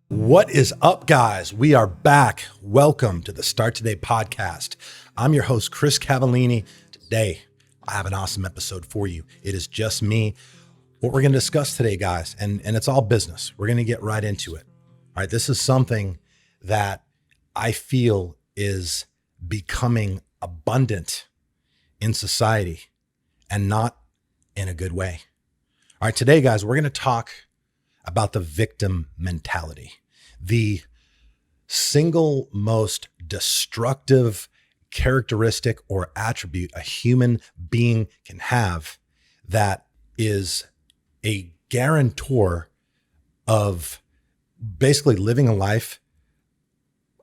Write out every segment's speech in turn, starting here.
What is up, guys? We are back. Welcome to the Start Today podcast. I'm your host, Chris Cavallini. Today, I have an awesome episode for you. It is just me. What we're going to discuss today, guys, and it's all business. We're going to get right into it. All right, this is something that I feel is becoming abundant in society and not in a good way. All right, today, guys, we're going to talk about the victim mentality, the single most destructive characteristic or attribute a human being can have that is a guarantor of basically living a life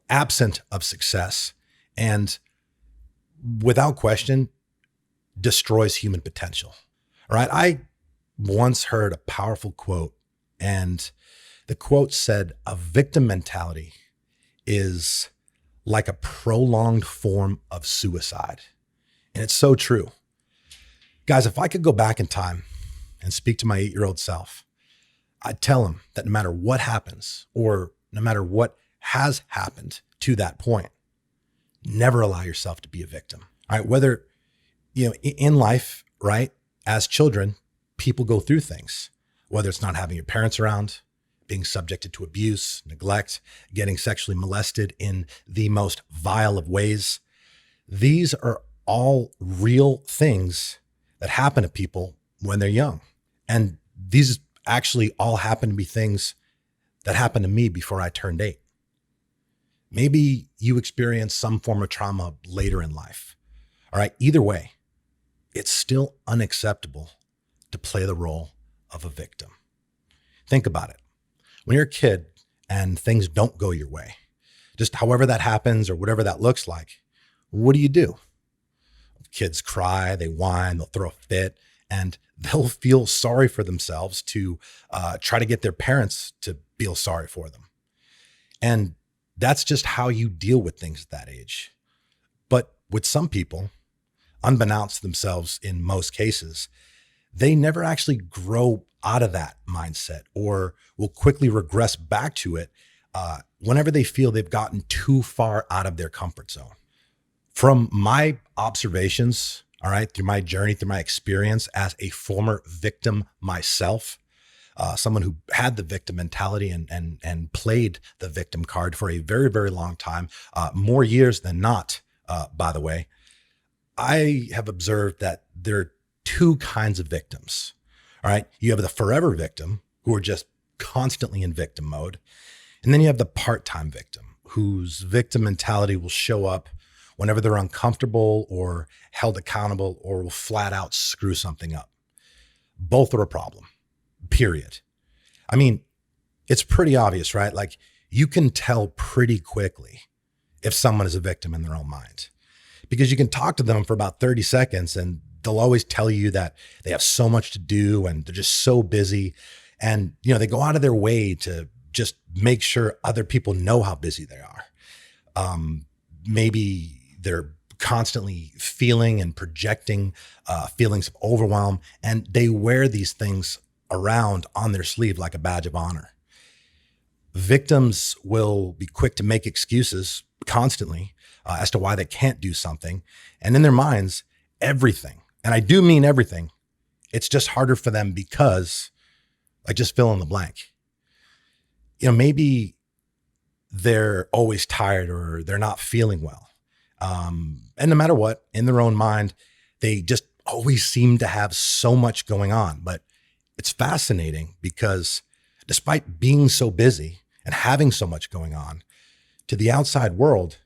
absent of success and without question destroys human potential. All right. I once heard a powerful quote, and the quote said, "A victim mentality is like a prolonged form of suicide." And it's so true. Guys, if I could go back in time and speak to my 8-year-old self, I'd tell him that no matter what happens or no matter what has happened to that point, never allow yourself to be a victim. All right. Whether, in life, right, as children, people go through things, whether it's not having your parents around, being subjected to abuse, neglect, getting sexually molested in the most vile of ways. These are all real things that happen to people when they're young. And these actually all happen to be things that happened to me before I turned 8. Maybe you experienced some form of trauma later in life. All right. Either way, it's still unacceptable to play the role of a victim. Think about it. When you're a kid and things don't go your way, just however that happens or whatever that looks like, what do? Kids cry, they whine, they'll throw a fit, and they'll feel sorry for themselves to try to get their parents to feel sorry for them. And that's just how you deal with things at that age. But with some people, unbeknownst to themselves in most cases, they never actually grow out of that mindset or will quickly regress back to it whenever they feel they've gotten too far out of their comfort zone. From my observations, all right, through my journey, through my experience as a former victim myself, someone who had the victim mentality and played the victim card for a very, very long time, more years than not, by the way, I have observed that there are two kinds of victims. All right. You have the forever victim who are just constantly in victim mode. And then you have the part-time victim whose victim mentality will show up whenever they're uncomfortable or held accountable or will flat out screw something up. Both are a problem, period. I mean, it's pretty obvious, right? Like you can tell pretty quickly if someone is a victim in their own mind because you can talk to them for about 30 seconds and they'll always tell you that they have so much to do and they're just so busy. And, they go out of their way to just make sure other people know how busy they are. Maybe they're constantly feeling and projecting feelings of overwhelm, and they wear these things around on their sleeve like a badge of honor. Victims will be quick to make excuses constantly as to why they can't do something. And in their minds, everything, and I do mean everything, it's just harder for them because just fill in the blank. Maybe they're always tired or they're not feeling well. And no matter what, in their own mind, they just always seem to have so much going on. But it's fascinating because despite being so busy and having so much going on, to the outside world,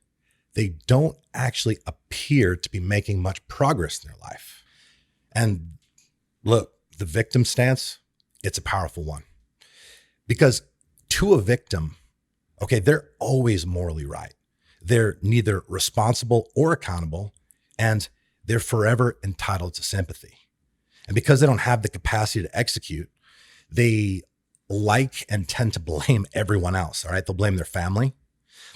they don't actually appear to be making much progress in their life. And look, the victim stance, it's a powerful one because to a victim, okay, they're always morally right. They're neither responsible or accountable, and they're forever entitled to sympathy. And because they don't have the capacity to execute, they like and tend to blame everyone else. All right. They'll blame their family,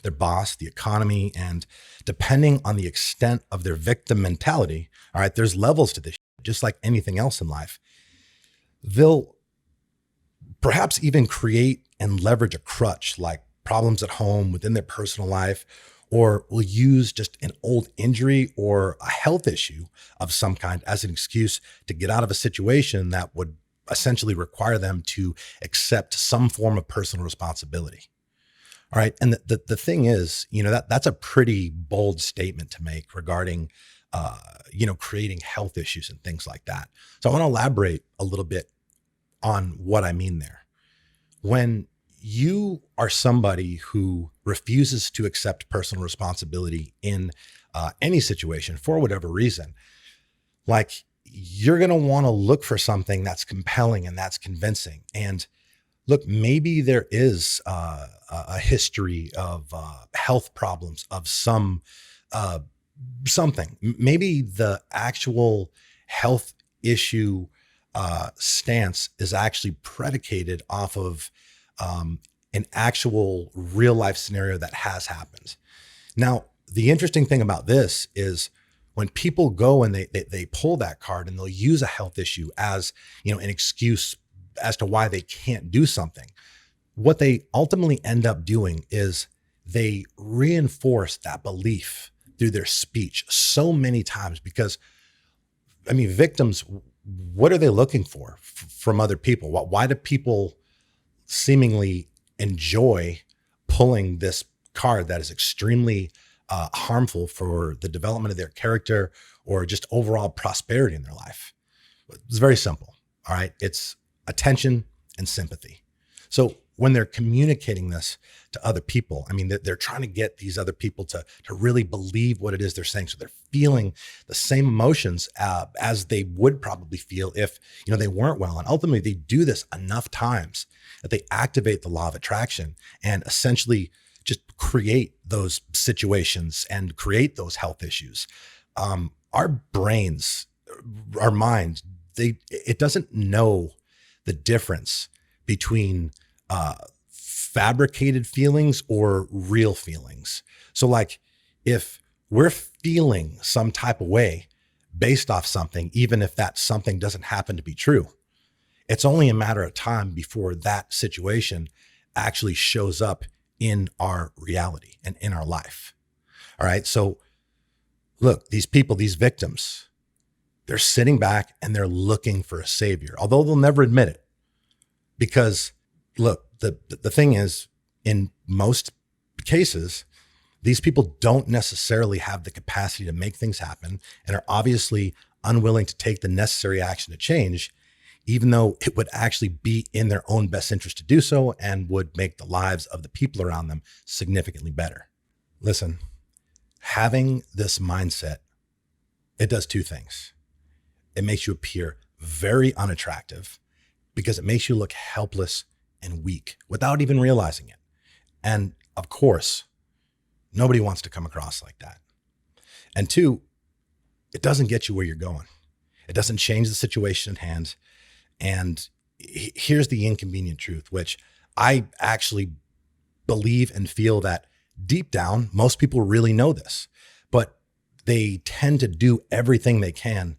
their boss, the economy, and depending on the extent of their victim mentality, all right, there's levels to this, just like anything else in life. They'll perhaps even create and leverage a crutch like problems at home within their personal life, or will use just an old injury or a health issue of some kind as an excuse to get out of a situation that would essentially require them to accept some form of personal responsibility. All right. And the thing is, that's a pretty bold statement to make regarding, creating health issues and things like that. So I want to elaborate a little bit on what I mean there. When you are somebody who refuses to accept personal responsibility in any situation for whatever reason, like you're going to want to look for something that's compelling and that's convincing. And look, maybe there is a history of health problems of uh, something. Maybe the actual health issue stance is actually predicated off of an actual real life scenario that has happened. Now, the interesting thing about this is when people go and they pull that card and they'll use a health issue as, an excuse as to why they can't do something, what they ultimately end up doing is they reinforce that belief through their speech so many times because, victims, what are they looking for from other people? Why do people seemingly enjoy pulling this card that is extremely harmful for the development of their character or just overall prosperity in their life? It's very simple. All right. It's attention and sympathy. So when they're communicating this to other people, they're trying to get these other people to really believe what it is they're saying. So they're feeling the same emotions as they would probably feel if, they weren't well. And ultimately they do this enough times that they activate the law of attraction and essentially just create those situations and create those health issues. Our brains, our minds, it doesn't know the difference between fabricated feelings or real feelings. So like if we're feeling some type of way based off something, even if that something doesn't happen to be true, it's only a matter of time before that situation actually shows up in our reality and in our life. All right. So look, these people, these victims, they're sitting back and they're looking for a savior, although they'll never admit it. Because look, the thing is, in most cases, these people don't necessarily have the capacity to make things happen and are obviously unwilling to take the necessary action to change, even though it would actually be in their own best interest to do so and would make the lives of the people around them significantly better. Listen, having this mindset, it does two things. It makes you appear very unattractive because it makes you look helpless and weak without even realizing it. And of course, nobody wants to come across like that. And two, it doesn't get you where you're going. It doesn't change the situation at hand. And here's the inconvenient truth, which I actually believe and feel that deep down, most people really know this, but they tend to do everything they can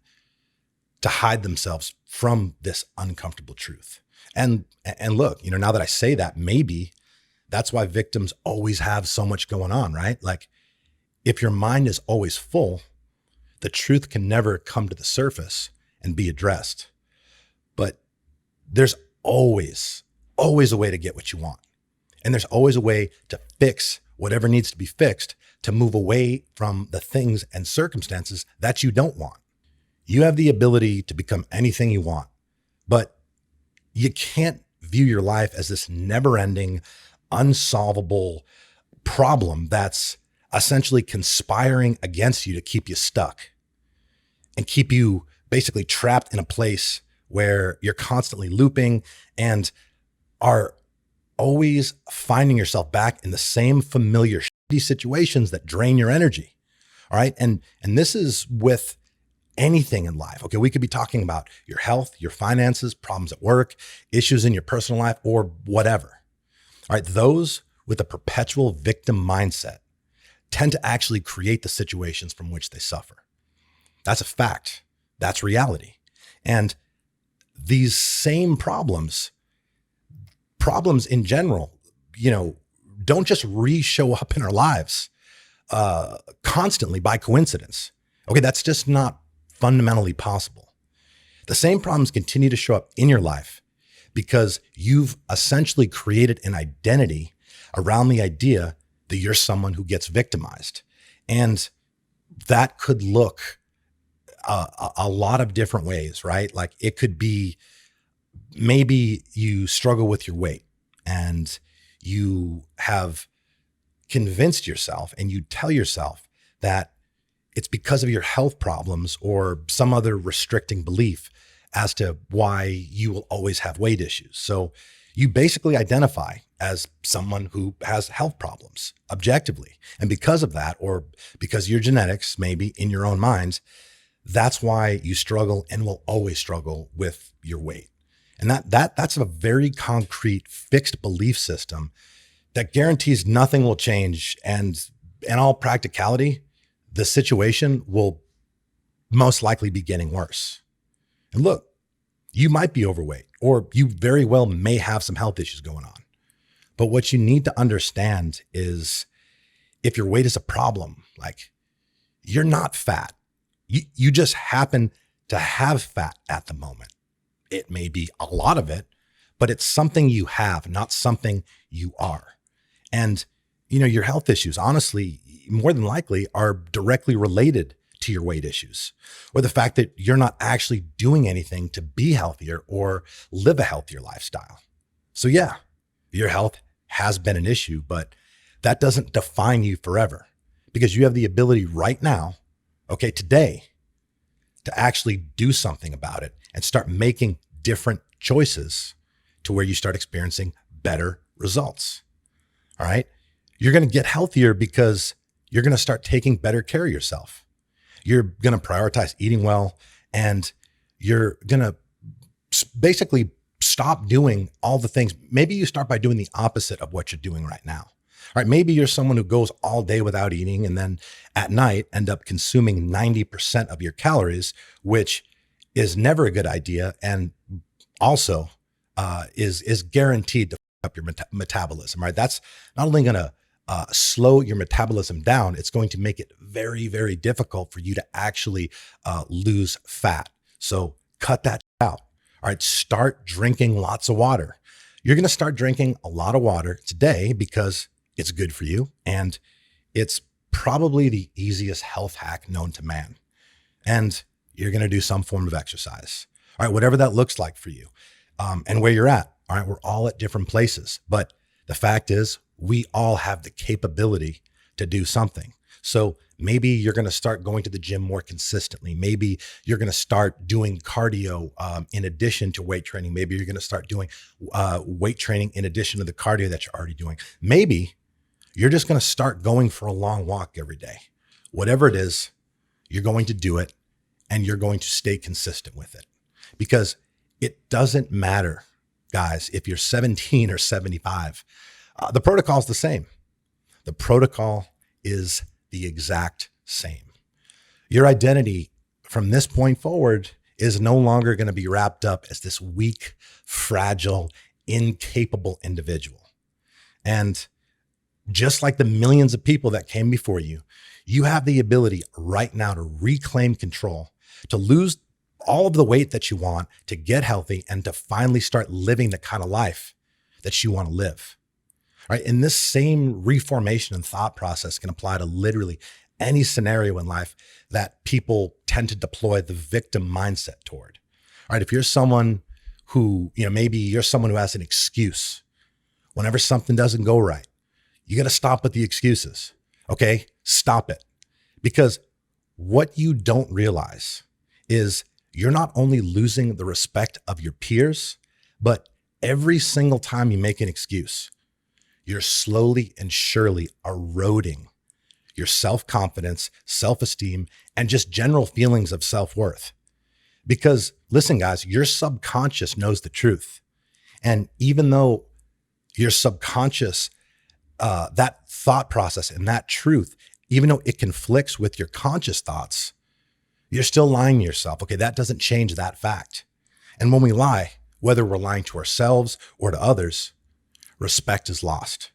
to hide themselves from this uncomfortable truth. And look, now that I say that, maybe that's why victims always have so much going on, right? Like if your mind is always full, the truth can never come to the surface and be addressed. But there's always a way to get what you want. And there's always a way to fix whatever needs to be fixed to move away from the things and circumstances that you don't want. You have the ability to become anything you want, but you can't view your life as this never-ending, unsolvable problem that's essentially conspiring against you to keep you stuck and keep you basically trapped in a place where you're constantly looping and are always finding yourself back in the same familiar shitty situations that drain your energy. All right. And this is with anything in life. Okay. We could be talking about your health, your finances, problems at work, issues in your personal life, or whatever. All right. Those with a perpetual victim mindset tend to actually create the situations from which they suffer. That's a fact. That's reality. And these same problems problems in general, don't just show up in our lives constantly by coincidence. Okay, that's just not fundamentally possible. The same problems continue to show up in your life because you've essentially created an identity around the idea that you're someone who gets victimized. And that could look a lot of different ways, right? Like it could be maybe you struggle with your weight and you have convinced yourself and you tell yourself that it's because of your health problems or some other restricting belief as to why you will always have weight issues. So you basically identify as someone who has health problems objectively. And because of that, or because your genetics, maybe in your own mind, that's why you struggle and will always struggle with your weight. And that's a very concrete fixed belief system that guarantees nothing will change. And in all practicality, the situation will most likely be getting worse. And look, you might be overweight, or you very well may have some health issues going on. But what you need to understand is if your weight is a problem, like you're not fat. You just happen to have fat at the moment. It may be a lot of it, but it's something you have, not something you are. And, your health issues, honestly, more than likely are directly related to your weight issues or the fact that you're not actually doing anything to be healthier or live a healthier lifestyle. So yeah, your health has been an issue, but that doesn't define you forever because you have the ability right now, okay, today, to actually do something about it and start making different choices to where you start experiencing better results. All right. You're going to get healthier because you're going to start taking better care of yourself. You're going to prioritize eating well, and you're going to basically stop doing all the things. Maybe you start by doing the opposite of what you're doing right now. All right. Maybe you're someone who goes all day without eating and then at night end up consuming 90% of your calories, which is never a good idea. And also is guaranteed to up your metabolism, right? That's not only going to slow your metabolism down, it's going to make it very, very difficult for you to actually lose fat. So cut that out. All right. Start drinking lots of water. You're going to start drinking a lot of water today because it's good for you. And it's probably the easiest health hack known to man. And you're going to do some form of exercise. All right. Whatever that looks like for you and where you're at. All right. We're all at different places, but the fact is we all have the capability to do something. So maybe you're going to start going to the gym more consistently. Maybe you're going to start doing cardio in addition to weight training. Maybe you're going to start doing weight training in addition to the cardio that you're already doing. Maybe you're just going to start going for a long walk every day. Whatever it is, you're going to do it and you're going to stay consistent with it because it doesn't matter, guys, if you're 17 or 75. The protocol is the same. The protocol is the exact same. Your identity from this point forward is no longer going to be wrapped up as this weak, fragile, incapable individual. And just like the millions of people that came before you, you have the ability right now to reclaim control, to lose all of the weight that you want, to get healthy, and to finally start living the kind of life that you want to live. All right. And this same reformation and thought process can apply to literally any scenario in life that people tend to deploy the victim mindset toward. All right. If you're someone who, maybe you're someone who has an excuse whenever something doesn't go right, you got to stop with the excuses. Okay. Stop it. Because what you don't realize is you're not only losing the respect of your peers, but every single time you make an excuse, you're slowly and surely eroding your self-confidence, self-esteem, and just general feelings of self-worth. Because listen, guys, your subconscious knows the truth. And even though your subconscious, that thought process and that truth, even though it conflicts with your conscious thoughts, you're still lying to yourself. Okay, that doesn't change that fact. And when we lie, whether we're lying to ourselves or to others, respect is lost.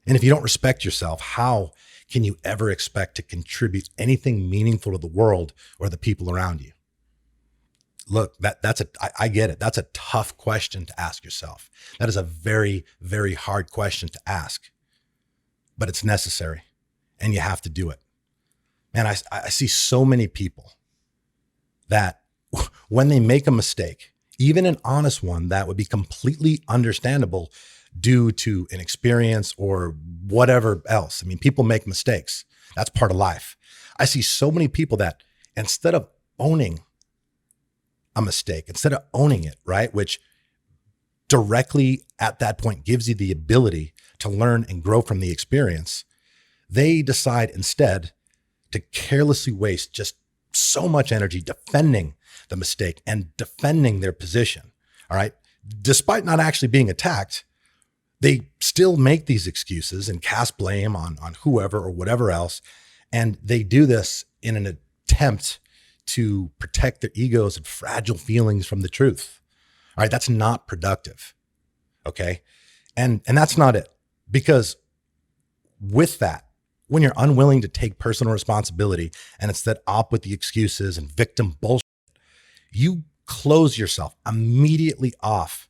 And if you don't respect yourself, how can you ever expect to contribute anything meaningful to the world or the people around you? Look, I get it. That's a tough question to ask yourself. That is a very, very hard question to ask, but it's necessary and you have to do it. Man, I see so many people that when they make a mistake, even an honest one that would be completely understandable due to an experience or whatever else. I mean, people make mistakes. That's part of life. I see so many people that instead of owning a mistake, instead of owning it, right, which directly at that point gives you the ability to learn and grow from the experience, they decide instead to carelessly waste just so much energy defending the mistake and defending their position. All right. Despite not actually being attacked, they still make these excuses and cast blame on whoever or whatever else. And they do this in an attempt to protect their egos and fragile feelings from the truth. All right. That's not productive. Okay. And that's not it, because with that, when you're unwilling to take personal responsibility and instead opt with the excuses and victim bullshit, you close yourself immediately off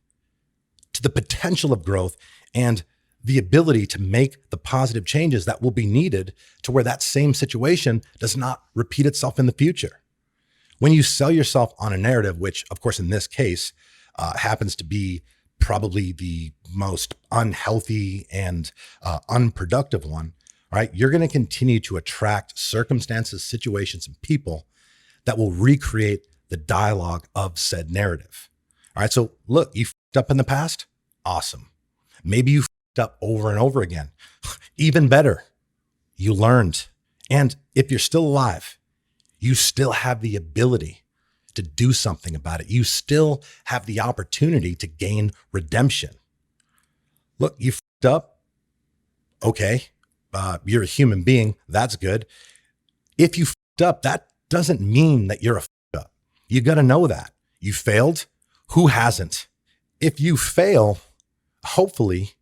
to the potential of growth and the ability to make the positive changes that will be needed to where that same situation does not repeat itself in the future. When you sell yourself on a narrative, which of course in this case happens to be probably the most unhealthy and unproductive one, right? You're going to continue to attract circumstances, situations, and people that will recreate the dialogue of said narrative. All right. So look, you fucked up in the past. Awesome. Maybe you fucked up over and over again. Even better, you learned. And if you're still alive, you still have the ability to do something about it. You still have the opportunity to gain redemption. Look, you fucked up. Okay. You're a human being. That's good. If you fucked up, that doesn't mean that you're a fucked up. You got to know that. You failed. Who hasn't? If you fail, hopefully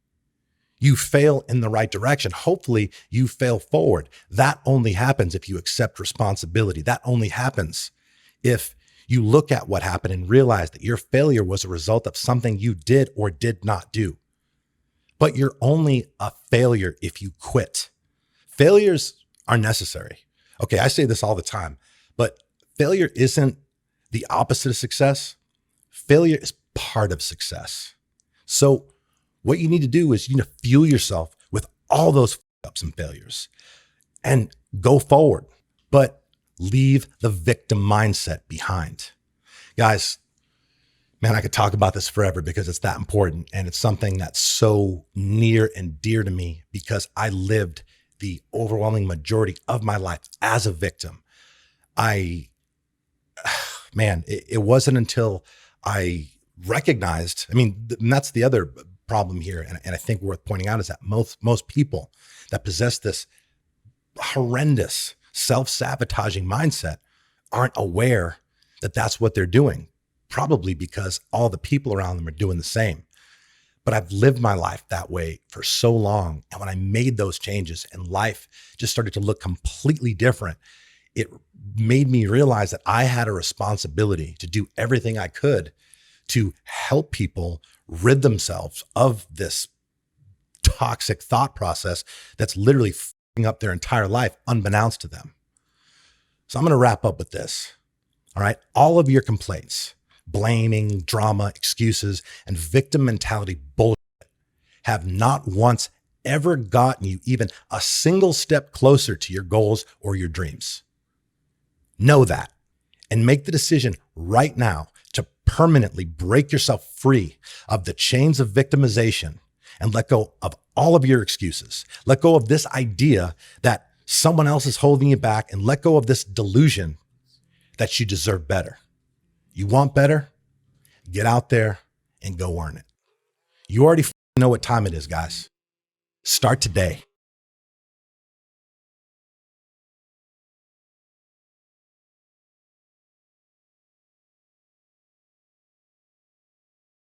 you fail in the right direction. Hopefully you fail forward. That only happens if you accept responsibility. That only happens if you look at what happened and realize that your failure was a result of something you did or did not do. But you're only a failure if you quit. Failures are necessary. Okay, I say this all the time, but failure isn't the opposite of success. Failure is part of success. So what you need to do is you need to fuel yourself with all those ups and failures and go forward, but leave the victim mindset behind. Guys, man, I could talk about this forever because it's that important. And it's something that's so near and dear to me because I lived the overwhelming majority of my life as a victim. It wasn't until I recognized, and that's the other problem here. And I think worth pointing out is that most people that possess this horrendous self-sabotaging mindset aren't aware that that's what they're doing. Probably because all the people around them are doing the same. But I've lived my life that way for so long. And when I made those changes and life just started to look completely different, it made me realize that I had a responsibility to do everything I could to help people rid themselves of this toxic thought process that's literally fucking up their entire life unbeknownst to them. So I'm going to wrap up with this. All right. All of your complaints, blaming, drama, excuses, and victim mentality bullshit have not once ever gotten you even a single step closer to your goals or your dreams. Know that and make the decision right now to permanently break yourself free of the chains of victimization and let go of all of your excuses. Let go of this idea that someone else is holding you back and let go of this delusion that you deserve better. You want better? Get out there and go earn it. You already know what time it is, guys. Start today.